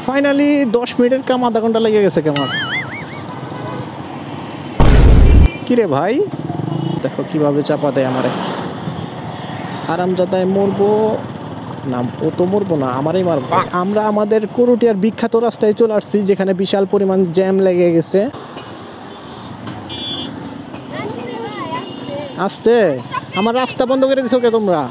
Finally 10 মিনিটের কাম আধা ঘন্টা লেগে গেছে কেমন। কিরে ভাই, দেখো কিভাবে চাপা দেয় আমারে। আরামজাদায় মরবো না, ও তো মরবো না, আমারই মারবো। আমরা আমাদের করুটিয়ার বিখ্যাত রাস্তায় চলে আসছি, যেখানে বিশাল পরিমাণ জ্যাম লেগে গেছে। আসতে আমার রাস্তা বন্ধ করে দিছো কে তোমরা?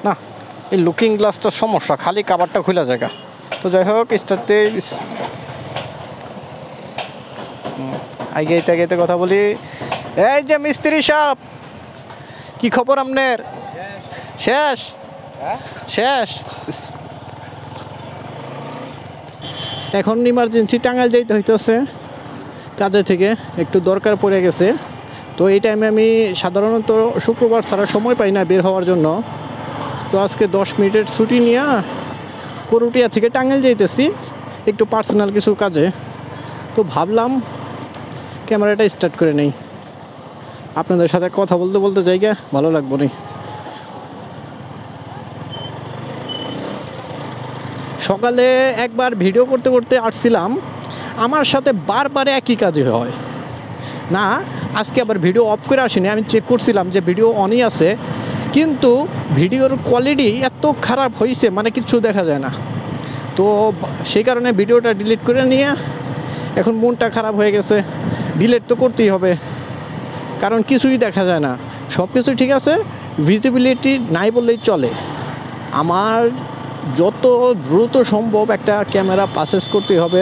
না, এই লুকিং গ্লাসটার সমস্যা, খালি কাভারটা খোলা জায়গা। তো যাই হোক, স্টার্টে আইগাইতে আইগাইতে কথা বলি। এই যে মিস্ত্রি সাহেব, কি খবর আপনার? শেষ শেষ। এখন ইমার্জেন্সি টাঙ্গাইল যাইতে হইতেছে, কাজে থেকে একটু দরকার পড়ে গেছে। তো এই টাইমে আমি সাধারণত শুক্রবার ছাড়া সময় পাই না বের হওয়ার জন্য। তো আজকে 10 মিনিটের ছুটি নিয়ে করুটিয়া থেকে টাঙ্গাইল যাইতেছি একটু পার্সোনাল কিছু কাজে। তো ভাবলাম ক্যামেরাটা স্টার্ট করে নেই, আপনাদের সাথে কথা বলতে বলতে জায়গা ভালো লাগবো না। সকালে একবার ভিডিও করতে করতে আসছিলাম, আমার সাথে বারবার একই কাজে হয় না। আজকে আবার ভিডিও অফ করে আসিনি, আমি চেক করছিলাম যে ভিডিও অনই আছে, কিন্তু ভিডিওর কোয়ালিটি এত খারাপ হয়েছে মানে কিছু দেখা যায় না। তো সেই কারণে ভিডিওটা ডিলিট করে নিয়ে এখন মনটা খারাপ হয়ে গেছে। ডিলিট তো করতেই হবে, কারণ কিছুই দেখা যায় না। সব কিছু ঠিক আছে, ভিজিবিলিটি নাই বললেই চলে। আমার যত দ্রুত সম্ভব একটা ক্যামেরা পারচেজ করতেই হবে।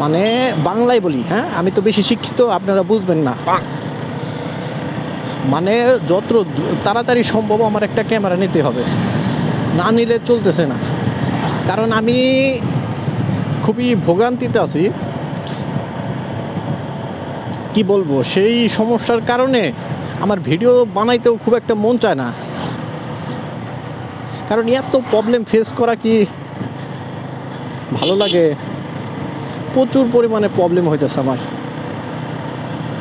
মানে বাংলায় বলি, হ্যাঁ, আমি তো বেশি শিক্ষিত, আপনারা বুঝবেন না। মানে যত তাড়াতাড়ি সম্ভব আমার একটা ক্যামেরা নিতে হবে, না নিলে চলতেছে না। কারণ আমি খুবই ভোগান্তিতে আছি, কি বলবো, সেই সমস্যার কারণে আমার ভিডিও বানাইতেও খুব একটা মন চায় না। কারণ এত প্রবলেম ফেস করা কি ভালো লাগে? প্রচুর পরিমাণে প্রবলেম হইতেছে আমার।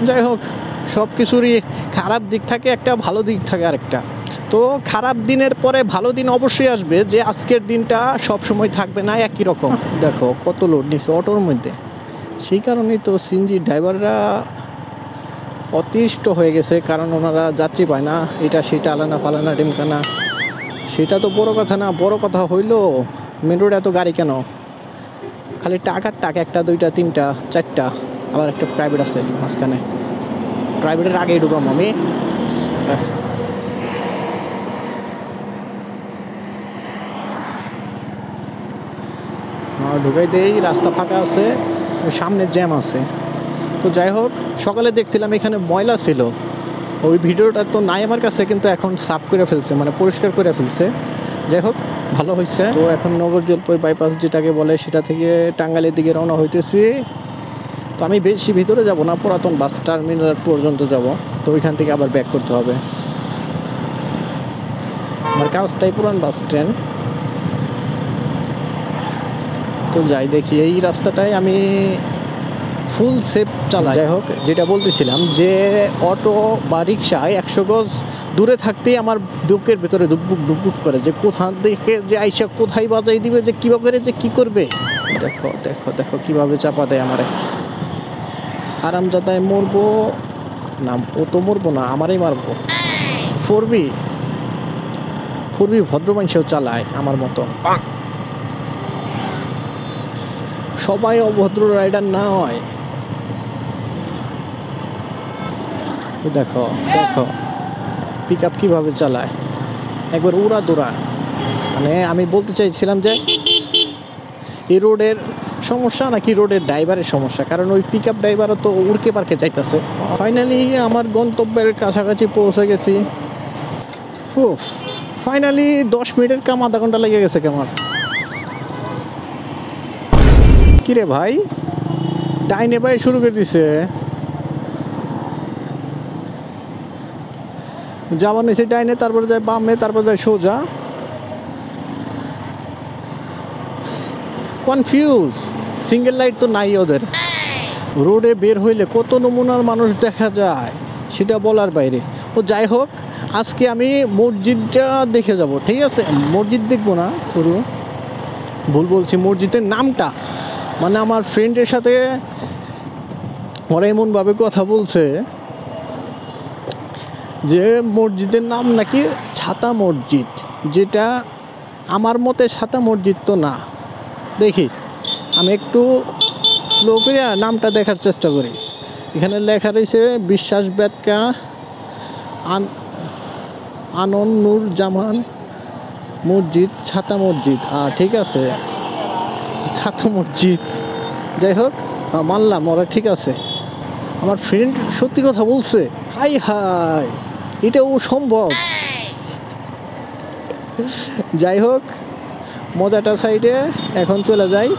যাই হোক, সব কিছুরই খারাপ দিক থাকে একটা, ভালো দিক থাকে আরেকটা। তো খারাপ দিনের পরে ভালো দিন অবশ্যই আসবে, যে আজকের দিনটা সব সময় থাকবে না একই রকম। দেখো কত লোড নিচ্ছে অটোর মধ্যে, সেই কারণেই তো সিএনজি ড্রাইভাররা অতিষ্ঠ হয়ে গেছে, কারণ ওনারা যাত্রী পায় না। এটা সেটা আলানা ফালানা ডিমকানা, সেটা তো বড় কথা না। বড় কথা হইলো মেন রোডে এত গাড়ি কেন? খালি টাকার টাকা, একটা দুইটা তিনটা চারটা, আবার একটা প্রাইভেট আছে মাঝখানে। প্রাইভেটের আগেই ঢুকাম আমি। ঢুকাই দেই, রাস্তা ফাঁকা আছে, সামনে জ্যাম আছে। তো যাই হোক, সকালে দেখছিলাম এখানে ময়লা ছিল, ওই ভিডিওটা তো নাই আমার কাছে, কিন্তু এখন সাফ করে ফেলছে, মানে পরিষ্কার করে ফেলছে। যাই হোক, ভালো হয়েছে। তো এখন নগর জলপাই বাইপাস যেটাকে বলে, সেটা থেকে টাঙ্গাইলের দিকে রওনা হইতেছি। তো আমি বেশি ভিতরে যাব না, পুরাতন বাস টার্মিনাল পর্যন্ত যাব। তো ওইখান থেকে আবার ব্যাক করতে হবে। আমার কাজটাই পুরান বাস স্ট্যান্ড। তো যাই দেখি, এই রাস্তাটায় আমি ফুল সেফ চালাই। যাই হোক, যেটা বলতেছিলাম যে অটো বা রিক্সায় 100 গজ দূরে থাকতেই আমার বুকের ভেতরে ডুবুক ডুবুক করে, যে কোথা থেকে যে আইসা কোথায় বাজাই দিবে, যে কিভাবে করে যে কি করবে। দেখো দেখো দেখো কিভাবে চাপা দেয় আমারে। আরামজাদায় মরবো না, ও তো মরবো না, আমারই মারবো। 4B ভদ্র মানুষও চালায় আমার মতো, সবাই অভদ্র রাইডার না হয়। দেখো দেখো পিক আপ কীভাবে চালায়, একবার উড়া দৌড়া। মানে আমি বলতে চাইছিলাম যে এই রোডের সমস্যা নাকি রোডের ড্রাইভারের সমস্যা, কারণ ওই পিক আপ ড্রাইভারও তো উড়কে পার্কে যাইতেছে। ফাইনালি আমার গন্তব্যের কাছাকাছি পৌঁছে গেছি। ফাইনালি 10 মিনিটের কাম আধা ঘন্টা লেগে গেছে কেমন। কিরে ভাই, ডাইনে ভাই শুরু করে দিছে, যাওয়ার নিচে ডাইনে, তারপরে যায় বামে, তারপর যায় সোজা। কনফিউজ, সিঙ্গেল লাইট তো নাই ওদের। রোডে বের হইলে কত নমুনার মানুষ দেখা যায় সেটা বলার বাইরে। ও যাই হোক, আজকে আমি মসজিদটা দেখে যাব, ঠিক আছে? মসজিদ দেখবো না, ধরু ভুল বলছি, মসজিদের নামটা, মানে আমার ফ্রেন্ডের সাথে ওরা এমনভাবে কথা বলছে যে মসজিদের নাম নাকি ছাতা মসজিদ, যেটা আমার মতে ছাতা মসজিদ তো না। দেখি আমি একটু স্লো করে নামটা দেখার চেষ্টা করি। এখানে লেখা রয়েছে বিশ্বাস বেদকা আনন নূর জামান মসজিদ, ছাতা মসজিদ। ঠিক আছে, ছাতা মসজিদ। যাই হোক, মানলাম ওরা ঠিক আছে। আমার ফ্রেন্ড সত্যি কথা বলছে। হাই হাই, এটাও সম্ভব। যাই হোক, মজাটা সাইডে, এখন চলে যাই।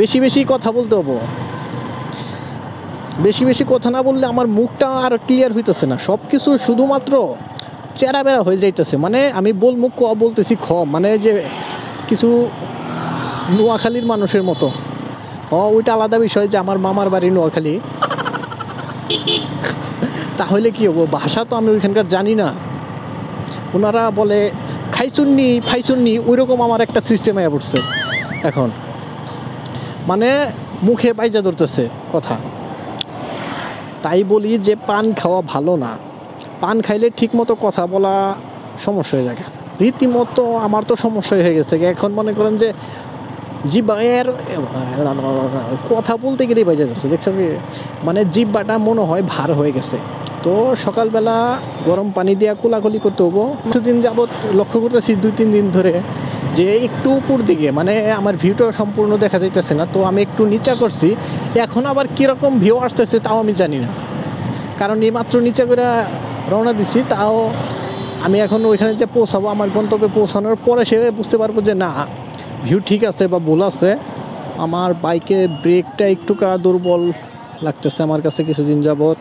বেশি বেশি কথা বলতে হবো, বেশি বেশি কথা না বললে আমার মুখটা আর ক্লিয়ার হইতেছে না। সব কিছু শুধুমাত্র চেরা বেড়া হয়ে যাইতেছে। মানে আমি বলতেছি মানে যে কিছু নোয়াখালীর মানুষের মতো। ওইটা আলাদা বিষয় যে আমার মামার বাড়ি নোয়াখালী, তাহলে কি হবো? ভাষা তো আমি ওইখানকার জানি না। ওনারা বলে খাইচুন্নি ফাইচুন্নি, ওইরকম আমার একটা সিস্টেম হয়ে পড়ছে এখন। মানে মুখে বাইজা ধরতেছে কথা। তাই বলি যে পান খাওয়া ভালো না। পান খাইলে ঠিক মতো কথা বলা সমস্যা হয়ে যায়। রীতিমতো আমার তো সমস্যা হয়ে গেছে। এখন মনে করেন যে জিব্বার কথা বলতে গেলেই বাজে যাচ্ছে, দেখছেন? মানে জিব্বাটা মনে হয় ভার হয়ে গেছে। তো সকালবেলা গরম পানি দিয়ে কোলাকুলি করতে হবো। কিছুদিন যাবৎ লক্ষ্য করতেছি 2-3 দিন ধরে যে একটু উপর দিকে, মানে আমার ভিউটা সম্পূর্ণ দেখা যাইতেছে না। তো আমি একটু নিচা করছি। এখন আবার কীরকম ভিউ আসতেছে তাও আমি জানি না, কারণ এইমাত্র নিচে করে রওনা দিচ্ছি। তাও আমি এখন ওইখানে যে পৌঁছাবো, আমার গন্তব্যে পৌঁছানোর পরে সে বুঝতে পারবো যে না, ভিউ ঠিক আছে বা ভুল আছে। আমার বাইকে ব্রেকটা একটু দুর্বল লাগতেছে আমার কাছে কিছুদিন যাবৎ।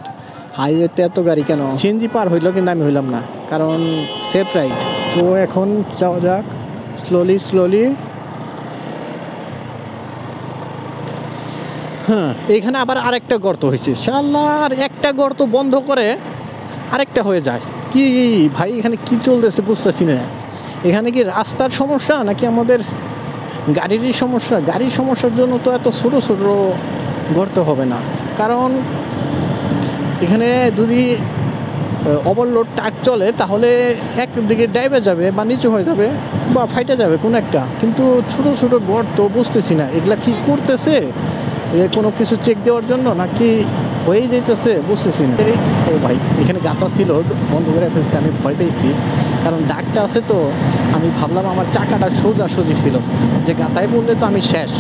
হাইওয়েতে এত গাড়ি কেন? সিএনজি পার হইলো কিন্তু আমি হইলাম না, কারণ সেফ রাইড। তো এখন যাওয়া যাক স্লোলি। হ্যাঁ, এইখানে আবার আরেকটা গর্ত হয়েছে। শালার, একটা গর্ত বন্ধ করে আরেকটা হয়ে যায়। কি ভাই, এখানে কি চলতেছে বুঝতেছি না। এখানে কি রাস্তার সমস্যা নাকি আমাদের গাড়িরই সমস্যা? গাড়ির সমস্যার জন্য তো এত ছোট ছোট গর্ত হবে না, কারণ এখানে যদি ওভারলোড ট্রাক চলে তাহলে একদিকে ডাইবে যাবে বা নিচু হয়ে যাবে বা ফাইটে যাবে কোনো একটা। কিন্তু ছোট ছোট গর্ত বুঝতেছি না এগুলা কি করতেছে, কোনো কিছু চেক দেওয়ার জন্য নাকি হয়ে যাইতেছে বুঝতেছি না। ও ভাই, এখানে গাতা ছিল, বন্ধ করে ফেলছে। আমি ভয় পেয়েছি, কারণ দাগটা আছে। তো আমি ভাবলাম আমার চাকাটা সোজাসুজি ছিল, যে গাতায় পড়লে তো আমি শেষ।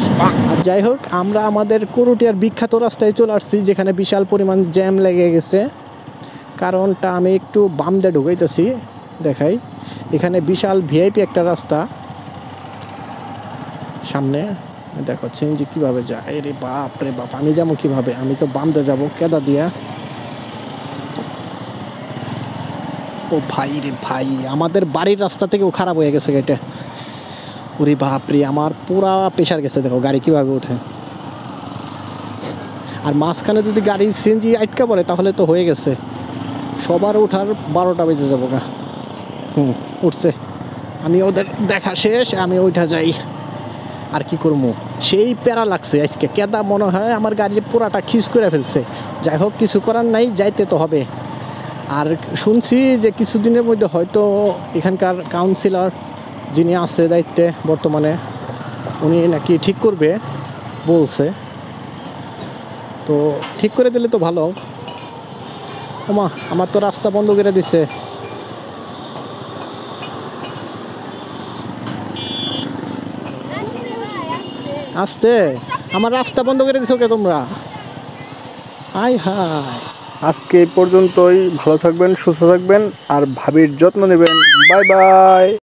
আর যাই হোক, আমরা আমাদের করুটিয়ার বিখ্যাত রাস্তায় চলে আসছি, যেখানে বিশাল পরিমাণ জ্যাম লেগে গেছে। কারণটা আমি একটু বাম দিয়ে ঢুকাইতেছি, দেখাই। এখানে বিশাল ভিআইপি একটা রাস্তা সামনে, দেখাচ্ছেন যে কিভাবে যায়। রে বাপ রে বাপ, আমি যাবো কিভাবে? আমি তো বাম দিয়ে যাবো, কেদা দিয়া। ও ভাই রে ভাই, আমাদের বাড়ির রাস্তা থেকেও খারাপ হয়ে গেছে এটা। ওরে বাপ রে, আমার পুরা প্রেশার গেছে। দেখো গাড়ি কিভাবে ওঠে। আর মাঝখানে যদি গাড়ি সিএনজি আটকা পড়ে তাহলে তো হয়ে গেছে, সবার ওঠার 12টা বেজে যাবো গা। উঠছে, আমি ওদের দেখা শেষ, আমি ওইটা যাই। আর কি করবো, সেই প্যারা লাগছে আজকে। কেদা মনে হয় আমার গাড়ির পুরাটা খিস করে ফেলছে। যাই হোক, কিছু করার নাই, যাইতে তো হবে। আর শুনছি যে কিছুদিনের মধ্যে হয়তো এখানকার কাউন্সিলর যিনি আছে দায়িত্বে বর্তমানে, উনি নাকি ঠিক করবে বলছে। তো ঠিক করে দিলে তো ভালো। ওমা, আমার তো রাস্তা বন্ধ করে দিছে। আসতে আমার রাস্তা বন্ধ করে দিছো কে তোমরা? High high. আজকে এই পর্যন্তই। ভালো থাকবেন, সুস্থ থাকবেন, আর ভাবির যত্ন নেবেন। Bye bye.